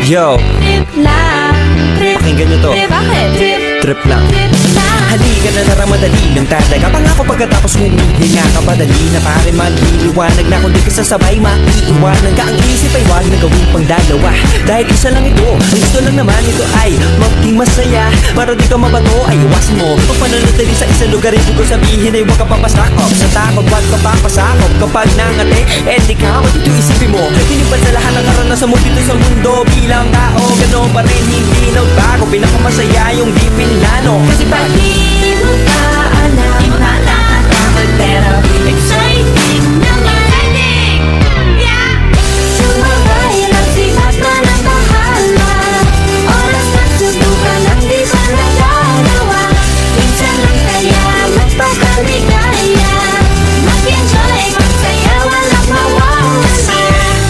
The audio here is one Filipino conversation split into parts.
Yo, Trip lang, trip, pakinggan nyo to. trip, bakit? Trip, Trip lang. trip lang. Halika na naramadali ng tataga Pangako pagkatapos humihinga ka padali na pare magliliwanag na kung di ka sasabay maiiwanan ka Ang isip ay wag na gawin pang dalawa Dahil isa lang ito, ang gusto lang naman ito ay maging masaya Para di ka mabato ay iwasan mo Pag pananatili sa isang lugar ibig ko sabihin ay huwag ka papasakop Sa takot wag ka papasakop Kapag nangate, di ka matito isipin mo Hinipan sa lahat ng karanasan mo dito sa mundo Bilang tao, gano'n pa rin hindi nagbago Pinakamasaya yung di pinlano Kasi Pag di mo pa alam, nakakatakot pero exciting na marinig. Yeah! Sumabay lang si Batman ang bahala. Oras na subukan ang di pa nagagawa. Minsan lang kaya magpapagligaya. Mag-enjoy, magsaya, walang mawawala.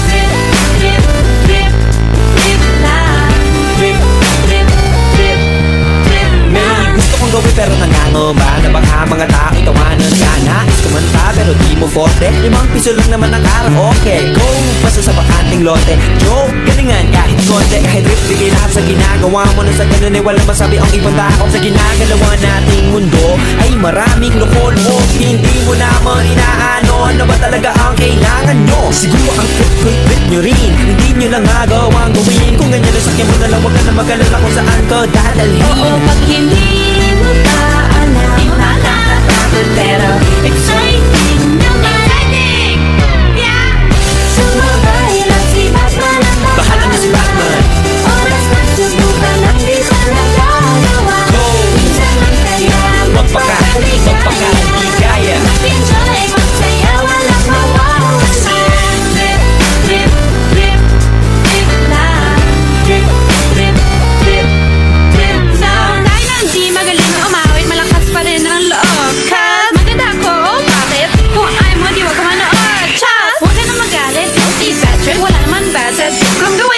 Trip, trip, trip, trip lang. Trip, trip, trip, trip lang. Gusto kong gawin pero nangangamba Na baka mga tao itawanan ka Nais kumanta pero di mo forte 5 piso lang naman ang karaoke Go, basta sa bakating lote Joke, galingan kahit konti Kahit rip, bigay lahat sa ginagawa mo Na sa ganun ay walang masabi ang ibang tao Sa ginagalawa nating mundo Ay maraming loko-loko Hindi mo naman inaano Ano ba talaga ang kailangan nyo Siguro ang trip nyo rin Hindi nyo lang agawang gawin Kung ganyan na sakyan mo na lang Huwag ka na mag-alala kung saan ka dadalhin Oo, pag hindi mo pa alam, nakakatakot pero exciting na marinig. Yeah! Sumabay lang si Batman ang Bahala na si Batman. Oras na subukan ang di pa nagagawa. Go! Minsan lang kaya magpakaligaya. Mag-enjoy, magsaya, walang mawawala. Trip, trip, trip, trip lang. Trip, trip, trip, trip lang. Dahil na hindi magaling umawit, malakas pa rin ang loob. Cause maganda ako, oh bakit? Kung ayaw mo, di wag ka manood. Chas! Huwag ka na magalit, guilty bad trip. Wala naman bad set. Kung gawin